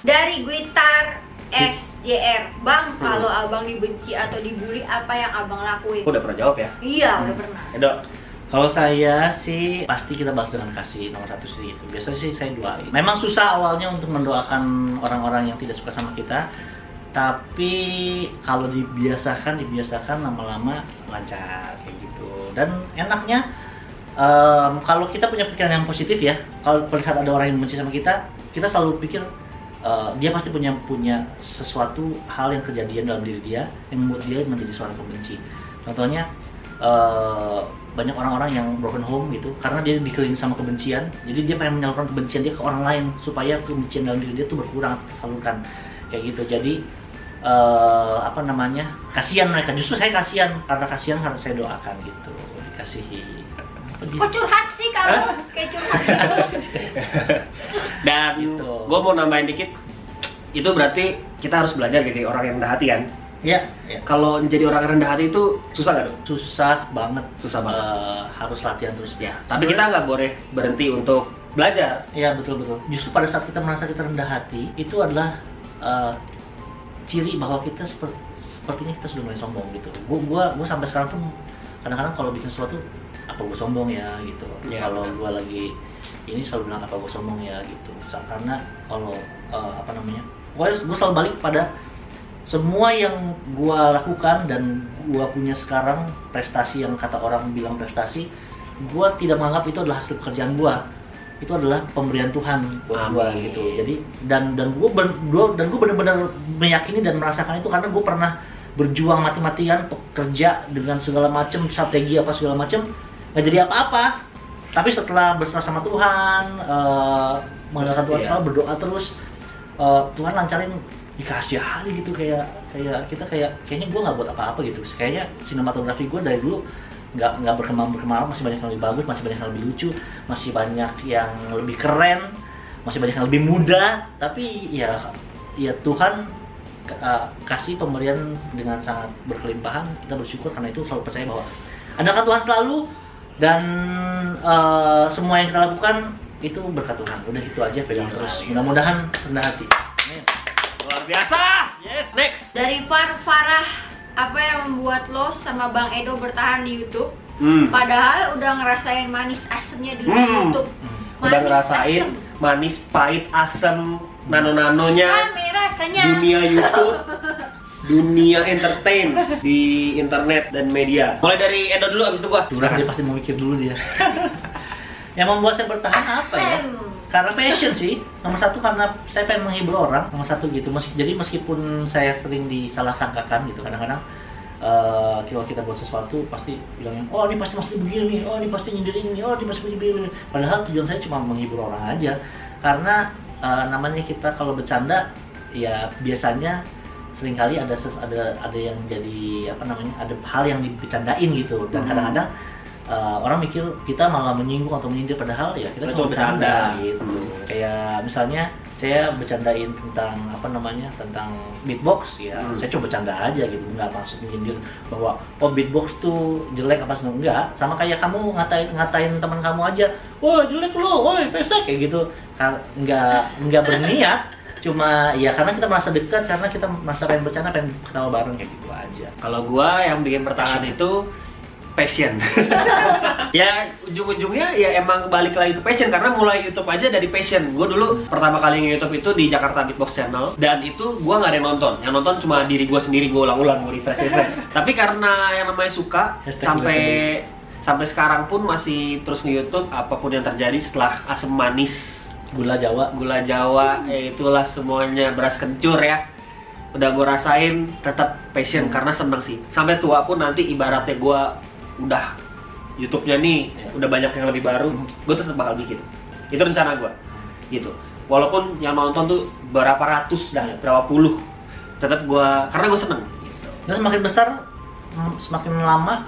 Dari Gwitar SJR, Bang, kalau abang dibenci atau dibully, apa yang abang lakuin? Udah pernah jawab ya? Iya, udah pernah. Edo. Kalau saya sih pasti kita bahas dengan kasih nomor satu sih itu. Biasanya sih saya doain. Memang susah awalnya untuk mendoakan orang-orang yang tidak suka sama kita, tapi kalau dibiasakan lama-lama lancar kayak gitu. Dan enaknya kalau kita punya pikiran yang positif ya, kalau pada saat ada orang yang benci sama kita selalu pikir dia pasti punya sesuatu hal yang kejadian dalam diri dia yang membuat dia menjadi seorang pembenci. Contohnya banyak orang-orang yang broken home gitu karena dia dikelilingi sama kebencian, jadi dia pengen menyalurkan kebencian dia ke orang lain supaya kebencian dalam diri dia tuh berkurang, tersalurkan kayak gitu. Jadi kasihan mereka, justru saya kasihan, karena kasihan harus saya doakan gitu, dikasihi. Kok curhat sih kamu? Kayak curhat gitu. Dan Gitu. gue mau nambahin dikit, itu berarti kita harus belajar jadi orang yang rendah hati kan? Ya. Kalau menjadi orang yang rendah hati itu susah nggak dong? Susah banget. Harus latihan terus Ya, tapi kita nggak boleh berhenti untuk belajar. Iya, betul. Justru pada saat kita merasa kita rendah hati, itu adalah ciri bahwa kita sepertinya kita sudah mulai sombong gitu. Gua sampai sekarang pun kadang-kadang kalau bikin sesuatu, apa gue sombong ya gitu. Ya, Kalau gue lagi ini selalu bilang apa gue sombong ya gitu. Karena kalau gue selalu balik pada semua yang gue lakukan dan gue punya sekarang, prestasi yang kata orang bilang prestasi, gue tidak menganggap itu adalah hasil pekerjaan gue. Itu adalah pemberian Tuhan buat gue gitu. Jadi dan gue benar-benar meyakini dan merasakan itu karena gue pernah berjuang mati-matian kerja dengan segala macam strategi apa segala macam, nggak jadi apa-apa. Tapi setelah berserah sama Tuhan, mengandalkan Tuhan selalu berdoa terus, Tuhan lancarin, dikasih hari gitu, kayak kita kayaknya gue nggak buat apa-apa gitu. Kayaknya sinematografi gue dari dulu nggak berkembang, masih banyak yang lebih bagus, masih banyak yang lebih lucu, masih banyak yang lebih keren, masih banyak yang lebih muda. Tapi ya Tuhan kasih pemberian dengan sangat berkelimpahan. Kita bersyukur karena itu, selalu percaya bahwa andalkan Tuhan selalu, dan semua yang kita lakukan itu berkat Tuhan. Udah itu aja, pegang terus. Mudah-mudahan rendah hati. Amin. Luar biasa. Yes, next. Dari Farah, apa yang membuat lo sama Bang Edo bertahan di YouTube? Padahal udah ngerasain manis asemnya di YouTube. Udah ngerasain manis, pahit, asem, nano-nanonya Kami rasanya dunia YouTube, dunia entertain di internet dan media. Mulai dari Edo dulu, abis itu gua. Curang, dia pasti mau mikir dulu dia. Yang membuat saya bertahan apa ya? Karena passion sih. Nomor satu karena saya pengen menghibur orang. Nomor satu gitu. Jadi meskipun saya sering disalah sangkakan gitu, kadang-kadang kalau kita buat sesuatu pasti bilangnya, oh ini pasti begini, oh ini pasti nyindir ini, oh ini pasti begini. Padahal tujuan saya cuma menghibur orang aja. Karena namanya kita kalau bercanda ya biasanya seringkali ada yang jadi ada hal yang dibercandain gitu, dan kadang-kadang orang mikir kita malah menyinggung atau menyindir, padahal ya kita cuma bercanda gitu. Kayak misalnya saya bercandain tentang tentang beatbox ya, saya coba bercanda aja gitu, nggak maksud menyindir bahwa beatbox tuh jelek apa semua, enggak. Sama kayak kamu ngatain teman kamu aja, wah jelek lo, woi pesek kayak gitu, nggak berniat. Cuma ya karena kita merasa dekat, karena kita merasa pengen bercanda, pengen ketawa bareng kayak gitu aja. Kalau gua yang bikin bertahan itu passion. Ya ujung-ujungnya ya emang balik lagi ke passion, karena mulai YouTube aja dari passion. Gue dulu pertama kali nge-YouTube itu di Jakarta Beatbox Channel, dan itu gue nggak ada yang nonton. Yang nonton cuma diri gue sendiri, gue ulang-ulang, gue refresh. Tapi karena yang namanya suka, sampai sekarang pun masih terus nge-YouTube. Apapun yang terjadi setelah asam manis, Gula Jawa, itulah semuanya, beras kencur ya, udah gue rasain, tetap passion karena seneng sih. Sampai tua pun nanti ibaratnya gue udah YouTube-nya nih, udah banyak yang lebih baru, gue tetap bakal bikin. Itu rencana gue, gitu. Walaupun yang nonton tuh berapa ratus dah, berapa puluh, tetap gue, karena gue seneng. Dan semakin besar, semakin lama,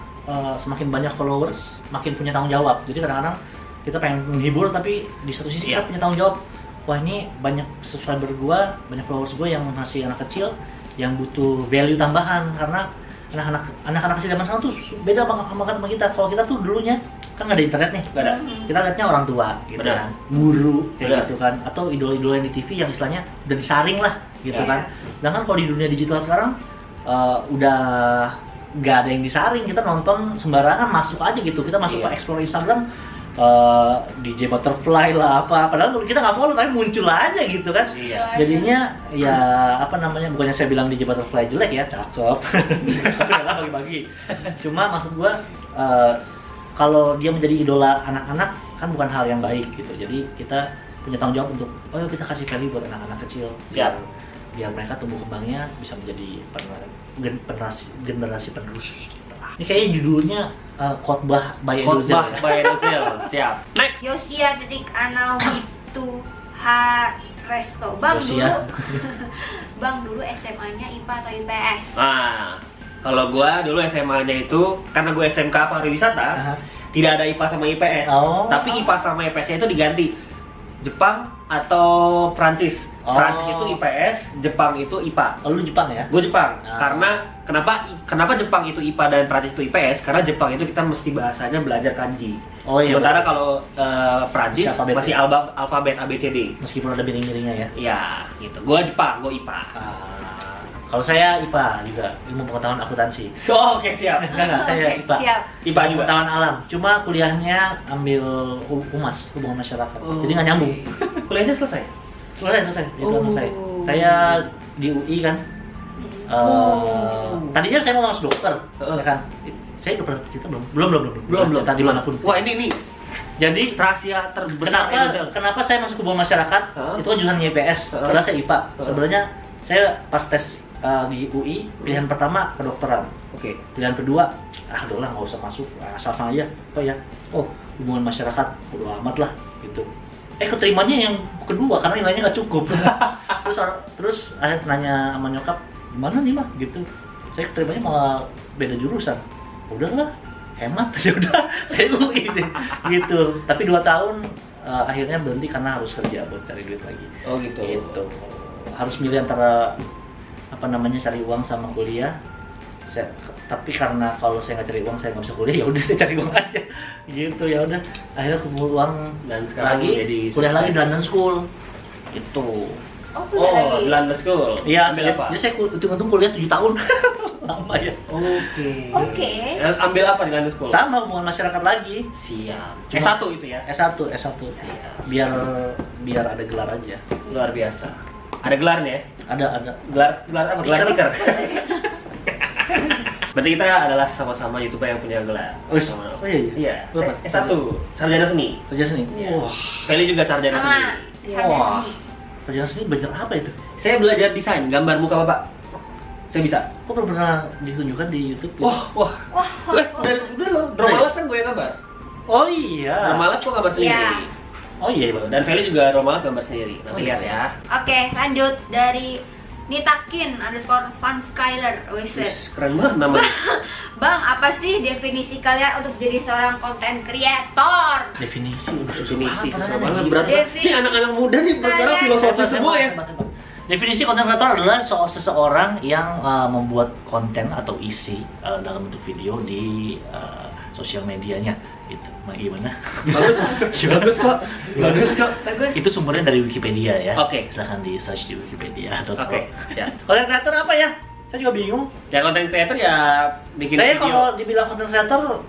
semakin banyak followers, makin punya tanggung jawab. Jadi kadang-kadang kita pengen menghibur, tapi di satu sisi kita punya tanggung jawab. Wah ini banyak subscriber gue, banyak followers gue yang masih anak kecil, yang butuh value tambahan, karena anak-anak zaman sekarang tuh beda sama kita. Kalau kita tuh dulunya kan nggak ada internet nih, nggak ada. Kita lihatnya orang tua, gitu kan, guru, kayak gitu kan, atau idola-idola yang di TV yang istilahnya udah disaring lah, gitu kan. Sedangkan kalau di dunia digital sekarang udah nggak ada yang disaring, kita nonton sembarangan masuk aja gitu. Kita masuk ke explore Instagram, DJ Butterfly lah apa, padahal kita nggak follow tapi muncul aja gitu kan. Jadinya ya apa namanya, bukannya saya bilang DJ Butterfly jelek ya, cakep tapi ya bagi-bagi. Cuma maksud gua kalau dia menjadi idola anak-anak kan bukan hal yang baik gitu. Jadi kita punya tanggung jawab untuk kita kasih value buat anak-anak kecil biar mereka tumbuh kembangnya bisa menjadi generasi penerus. Ini kayaknya judulnya khotbah by Edozel. Khotbah by Edozel. Siap. Next. Yosia Anauhitu Haresto. Bang dulu SMA-nya IPA atau IPS? Nah, kalau gua dulu SMA-nya itu karena gua SMK pariwisata, tidak ada IPA sama IPS. Tapi IPA sama IPS-nya itu diganti. Jepang atau Prancis. Prancis itu IPS, Jepang itu IPA. Oh, lu Jepang ya? Gue Jepang. Karena kenapa Jepang itu IPA dan Prancis itu IPS? Karena Jepang itu kita mesti bahasanya belajar kanji. Sementara kalau Prancis masih alfabet ABCD. Meskipun ada miring-miringnya ya. Iya, gitu. Gue Jepang, gue IPA. Kalau saya IPA juga, ilmu pengetahuan akuntansi. Oke, siap. Enggak, saya IPA. Siap. IPA juga. Pengetahuan alam. Cuma kuliahnya ambil humas, hubungan masyarakat. Jadi nggak nyambung. Kuliahnya selesai? Selesai. Selesai. Saya di UI kan. Tadinya saya mau masuk dokter, ya kan. Saya udah pernah cerita belum. Cerita dimanapun. Wah, ini. Jadi rahasia terbesar kenapa saya masuk hubungan masyarakat? Itu kan jurusan IPS. Padahal saya IPA. Sebenarnya saya pas tes di UI, pilihan pertama kedokteran. Pilihan kedua, udahlah nggak usah masuk, asal-asal aja. Apa ya? Hubungan masyarakat, bodo amat lah gitu. Keterimanya yang kedua karena nilainya nggak cukup. terus akhirnya nanya sama nyokap, gimana nih mah gitu. Saya keterimanya malah beda jurusan. Udahlah, hemat ya udah saya UI deh gitu. Tapi 2 tahun akhirnya berhenti karena harus kerja buat cari duit lagi. Gitu. Harus milih antara cari uang sama kuliah. Tapi karena kalau saya nggak cari uang saya nggak bisa kuliah, ya udah saya cari uang aja gitu. Ya udah akhirnya kumpul uang dan sekarang lagi kuliah lagi di London School itu. Lagi London School. Iya, ambil apa? Jadi saya untung kuliah 7 tahun. Lama ya. Oke. Ambil apa di London School? Sama hubungan masyarakat lagi. Siap. S1 itu ya? S1. Siap. Biar ada gelar aja. Luar biasa. Ada gelarnya ya? Ada. Gelar apa? Gelar tiker. Berarti kita adalah sama-sama YouTuber yang punya gelar. Iya. S1, sarjana seni. Wah. Feli juga sarjana seni. Wah. Sarjana seni belajar apa itu? Saya belajar desain, gambar muka Bapak. Saya bisa. Kok belum pernah ditunjukkan di YouTube? Wah. Udah loh. Romalas kan gue yang gambar. Oh iya. Romalas kok gambar sendiri. Oh iya. Dan Feli juga Romalas gambar sendiri. Nanti lihat ya. Oke, lanjut dari Nitakin_Van_Skyler. Keren banget namanya. Bang, apa sih definisi kalian untuk jadi seorang konten kreator? Definisi susah banget. Berarti anak-anak muda nih sekarang filosofi semua ya. Definisi konten kreator adalah seseorang yang membuat konten atau isi dalam bentuk video di sosial medianya gitu. Gimana? Bagus kok. Itu sumbernya dari Wikipedia ya. Silahkan di search di wikipedia.com. Siap. Konten kreator apa ya? Saya juga bingung. Ya konten kreator ya bikin saya video. Kalau dibilang konten kreator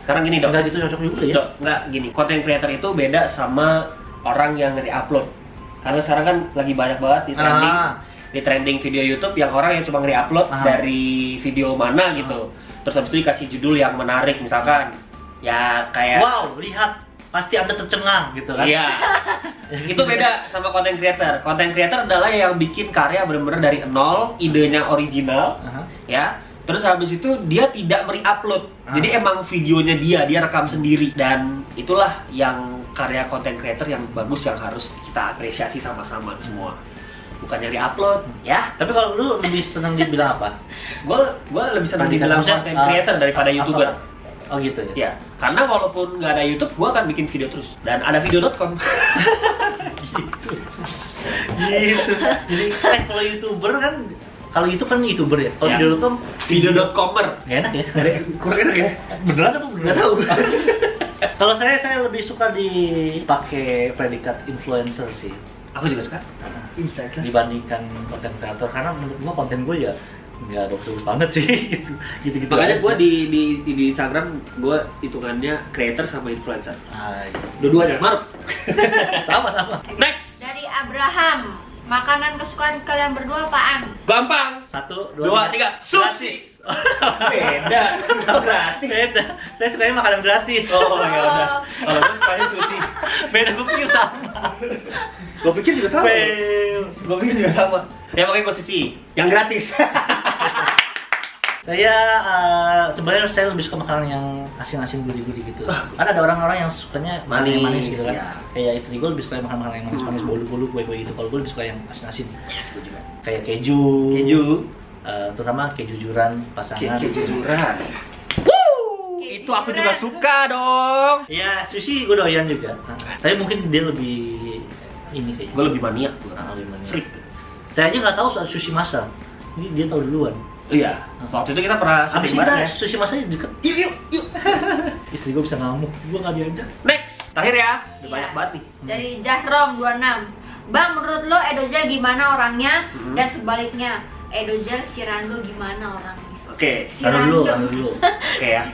sekarang gini dong. Enggak gitu cocok juga ya. Enggak gini. Konten kreator itu beda sama orang yang nge-upload. Karena sekarang kan lagi banyak banget di trending video YouTube yang orang yang cuma nge-upload dari video mana gitu. Terus habis itu dikasih judul yang menarik misalkan. Ya kayak wow, lihat pasti Anda tercengang gitu kan. Iya. Itu beda sama konten creator. Konten creator adalah yang bikin karya benar-benar dari nol, idenya original, ya. Terus habis itu dia tidak mereupload. Jadi emang videonya dia rekam sendiri dan itulah yang karya konten creator yang bagus yang harus kita apresiasi sama-sama semua. Bukan yang di-upload, ya. Tapi kalau lu lebih senang dibilang apa? Gue lebih senang dibilang konten creator daripada YouTuber. Oh gitu ya? Ya, karena walaupun nggak ada YouTube, gue akan bikin video terus. Dan ada video.com. gitu. Jadi kalau YouTuber kan Kalau itu kan YouTuber ya. Kalau Ya. video.com Video.comer. nggak enak ya. Kurang enak ya? Beneran apa beneran? Nggak tahu. Kalau saya lebih suka dipakai predikat influencer sih. Aku juga suka. Dibandingkan konten kreator, karena menurut gua konten gua ya nggak bagus banget sih gitu. Makanya aja. gue di Instagram gue hitungannya creator sama influencer. Iya. Dua-duanya maruk. Sama. Next. Dari Abraham, makanan kesukaan kalian berdua apaan? Gampang. 1, 2, 2, 3. Sushi. Beda. Gratis. Beda. Saya sukanya makanan gratis. Oh ya udah. Kalau gue sukanya sushi. Beda, gue pikir sama. Gue pikir juga sama. Fail. Gue pikir juga sama. Ya makanya gue sushi yang gratis. Saya sebenarnya saya lebih suka makanan yang asin-asin gurih-gurih gitu. Kan ada orang-orang yang sukanya manis gitu kan. ya. Kayak istri gue lebih suka makan makanan yang manis-manis, bolu-bolu, kue-kue gitu. Kalau gue lebih suka yang asin-asin. Yes, gue juga. Kayak keju. Terutama kejujuran pasangan. Kejujuran. Kejujuran. Itu aku juga suka dong. Iya, sushi gue doyan juga. Tapi mungkin dia lebih ini kayaknya. Gue lebih maniak gue. Lebih maniak. Freak. Saya aja nggak tahu soal sushi masa. Ini dia tahu duluan. Iya. Waktu itu kita pernah Habis syuting bareng kita ya. sushi masanya deket. Yuk. Istri gue bisa ngamuk, gue nggak diajak. Next. Terakhir ya. Udah Iya. banyak banget nih. Dari Zahrom 26. Bang, menurut lo Edozel gimana orangnya? Dan sebaliknya, Edozel si Rando gimana orangnya? Oke. Si Taruh Rando. dulu. Oke ya.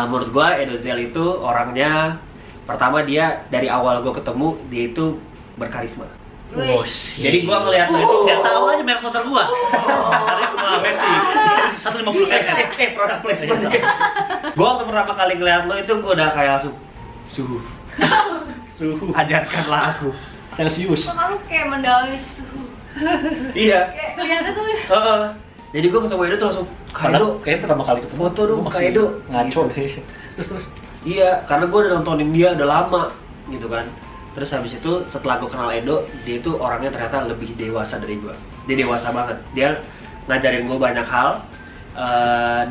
Menurut gua Edozel itu orangnya pertama dia dari awal gua ketemu dia itu berkarisma. Oh, Wih. Jadi gua ngeliat lo itu Dia tahu aja banyak motor gua. Hari semua metik. 150 meter. produk placement. Gua waktu pertama kali ngeliat lo itu gua udah kayak langsung suhu ajarkanlah aku. Celsius. Kok kamu kayak mendalami suhu? Iya. Kayak kelihatan tuh. Jadi gua ketemu Edo tuh langsung Kak Edo. Padahal kayaknya pertama kali ketemu. Foto dong, gua Kak masih Edo. Ngaco Gitu. deh. Terus. Iya, karena gua udah nontonin dia udah lama gitu kan. Terus habis itu setelah gua kenal Edo, dia itu orangnya ternyata lebih dewasa dari gua. Dia dewasa banget. Dia ngajarin gua banyak hal.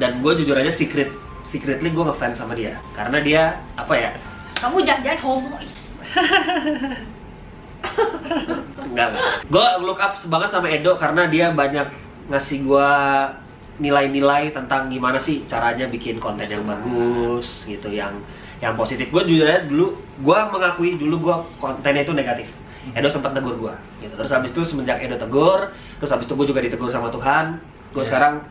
Dan gue jujur aja secretly gue ngefans sama dia karena dia apa ya, Kamu jangan homo ih. enggak gue look up banget sama Edo karena dia banyak ngasih gue nilai-nilai tentang gimana sih caranya bikin konten yang bagus gitu, yang positif. Gue jujur aja dulu gue mengakui dulu gue kontennya itu negatif. Edo sempat tegur gue gitu. Terus habis itu semenjak Edo tegur, terus habis itu gue juga ditegur sama Tuhan. Gue sekarang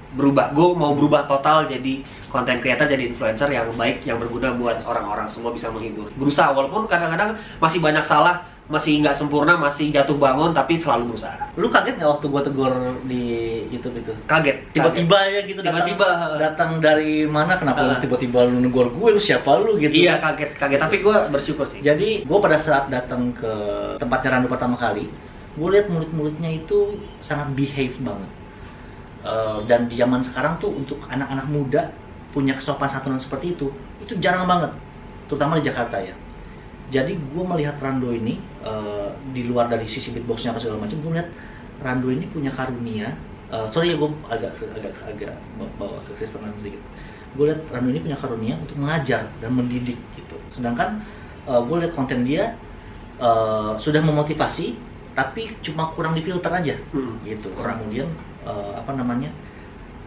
berubah, gue mau berubah total jadi content creator, jadi influencer yang baik, yang berguna buat orang-orang semua, bisa menghibur. Berusaha walaupun kadang-kadang masih banyak salah, masih nggak sempurna, masih jatuh bangun, tapi selalu berusaha. Lu kaget nggak waktu gua tegur di YouTube itu? Kaget. Tiba-tiba ya gitu, Tiba-tiba. datang dari mana, kenapa lu tiba-tiba lu negor gue, lu siapa lu gitu? Iya, kaget. Tapi gue bersyukur sih. Jadi gue pada saat datang ke tempatnya Rando pertama kali, gue lihat murid-muridnya itu sangat behave banget. Dan di zaman sekarang tuh untuk anak-anak muda punya kesopan santunan seperti itu jarang banget, terutama di Jakarta ya. Jadi gue melihat Rando ini di luar dari sisi beatboxnya apa segala macam, gue melihat Rando ini punya karunia. Sorry ya, gue agak bawa ke Kristenan sedikit. Gue lihat Rando ini punya karunia untuk mengajar dan mendidik gitu. Sedangkan gue lihat konten dia sudah memotivasi, tapi cuma kurang difilter aja gitu. Kemudian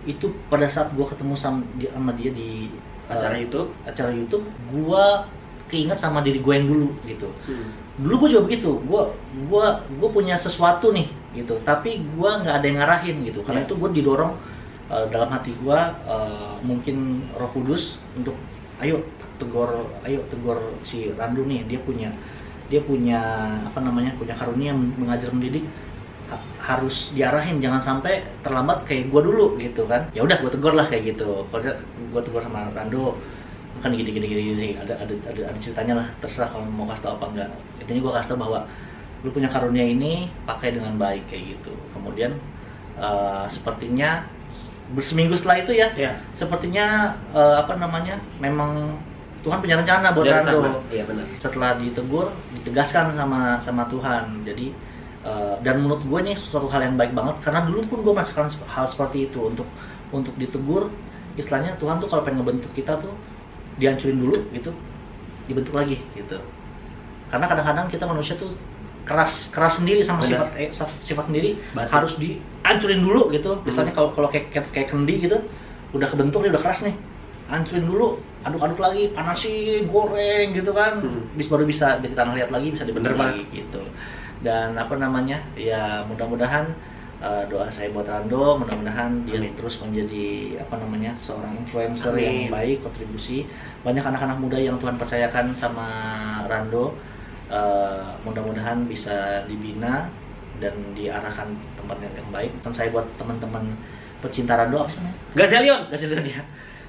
itu pada saat gue ketemu sama dia di Acara YouTube, gue keinget sama diri gue yang dulu gitu. Dulu gue juga begitu, gue punya sesuatu nih gitu, tapi gue nggak ada yang ngarahin gitu. Karena itu gue didorong dalam hati gue, mungkin Roh Kudus untuk ayo tegur si Rando nih, dia punya punya karunia mengajar mendidik, harus diarahin, jangan sampai terlambat kayak gue dulu gitu kan. Ya udah, gue tegur lah kayak gitu. Kalau gue tegur sama Rando kan gini, ada ceritanya lah, terserah kalau mau kasih tau apa enggak. Intinya gue kasih tau bahwa lu punya karunia ini, pakai dengan baik kayak gitu. Kemudian sepertinya seminggu setelah itu ya. Sepertinya memang Tuhan punya rencana buat Rando. Iya benar. Setelah ditegur, ditegaskan sama Tuhan. Jadi dan menurut gue ini suatu hal yang baik banget, karena dulu pun gue merasakan hal seperti itu, untuk ditegur. Istilahnya Tuhan tuh kalau pengen ngebentuk kita tuh dihancurin dulu gitu, dibentuk lagi gitu. Karena kadang-kadang kita manusia tuh keras sendiri sama sifat sendiri, harus hancurin dulu gitu. Misalnya kalau kayak kendi gitu, udah kebentuk nih, udah keras nih, hancurin dulu, aduk-aduk lagi, panasin, goreng gitu kan, baru bisa jadi tanah liat lagi, bisa dibentuk lagi gitu. Dan apa namanya, ya mudah-mudahan doa saya buat Rando, mudah-mudahan dia terus menjadi apa namanya seorang influencer yang baik, kontribusi banyak anak-anak muda yang Tuhan percayakan sama Rando. Mudah-mudahan bisa dibina dan diarahkan tempat yang baik. Dan saya buat teman-teman pecinta Rando, apa sih namanya? Gazelion ya.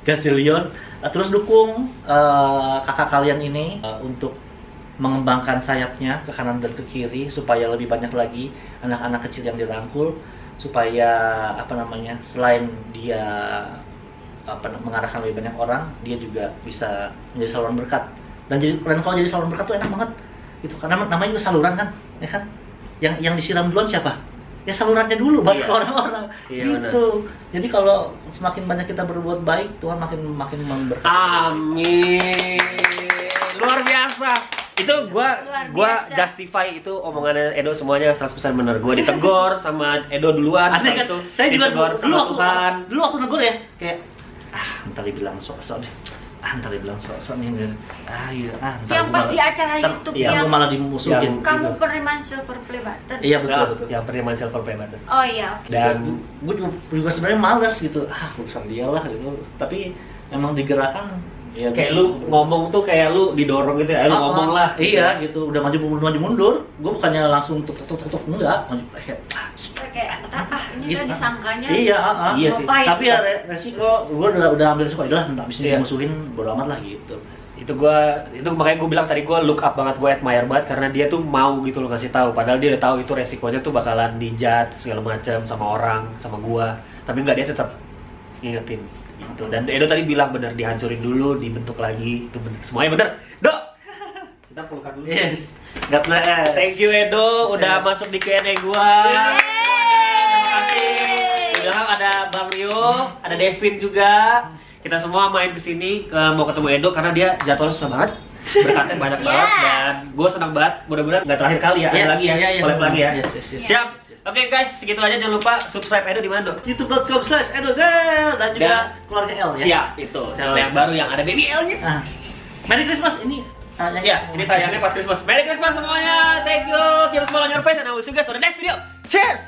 Gazelion, terus dukung kakak kalian ini untuk mengembangkan sayapnya ke kanan dan ke kiri supaya lebih banyak lagi anak-anak kecil yang dirangkul, supaya apa namanya selain dia mengarahkan lebih banyak orang, dia juga bisa menjadi saluran berkat. Dan kalau jadi saluran berkat tuh enak banget gitu, karena namanya juga saluran kan, ya kan? Yang disiram duluan siapa? Ya salurannya dulu balik ke orang-orang gitu. Jadi kalau semakin banyak kita berbuat baik, Tuhan makin memberkati. Amin. Luar biasa. Itu gua justify itu omongannya Edo semuanya 100% benar. Gua ditegur sama Edo duluan, kan, itu saya juga ditegur sama Tuhan. Dulu waktu negur ya, kayak ntar dibilang sok-sok deh. Ntar dibilang sok-sok nih. Yang pas di acara YouTube yang malah dimusuhin. Kamu penerimaan silver play button. Iya betul. Yang penerimaan silver play button. Oh iya. Dan gue juga sebenarnya males gitu. Urusan dia lah gitu. Tapi emang digerakkan. Ya, kayak lu ngomong tuh kayak lu didorong gitu ya, lu ngomong lah. Iya gitu, udah maju mundur. Gue bukannya langsung tuk enggak, maju kayak ini kan disangkanya. Iya sih. Tapi ya resiko, gue udah ambil resiko, udah entah abis ini dimusuhin bodo amat lah gitu. Itu makanya gue bilang tadi gue look up banget, gue admire banget karena dia tuh mau gitu loh ngasih tahu, padahal dia udah tahu itu resikonya tuh bakalan dijudge segala macam sama orang, sama gue, tapi enggak, dia tetap ngingetin gitu. Dan Edo tadi bilang bener, dihancurin dulu, dibentuk lagi, itu bener, semuanya bener. Dok, kita pelukan dulu. Yes, God bless. Thank you Edo, udah masuk di Q&A gue. Terima kasih. Udah ada Bang Rio, ada Devin juga. Kita semua main kesini mau ketemu Edo karena dia jadwalnya susah banget, berkatnya banyak banget, dan gue senang banget. Mudah-mudahan nggak terakhir kali ya, ada lagi ya, collab lagi ya. Siap. Oke guys, segitu aja, jangan lupa subscribe Edo di mana, Dok? youtube.com/edozel dan juga keluarga L ya. Siap, itu channel yang baru yang ada baby L gitu. Merry Christmas ini. Ya, ini tayangnya pas Christmas. Merry Christmas semuanya. Thank you. Keep smile on your face and I will see you guys on the next video. Cheers.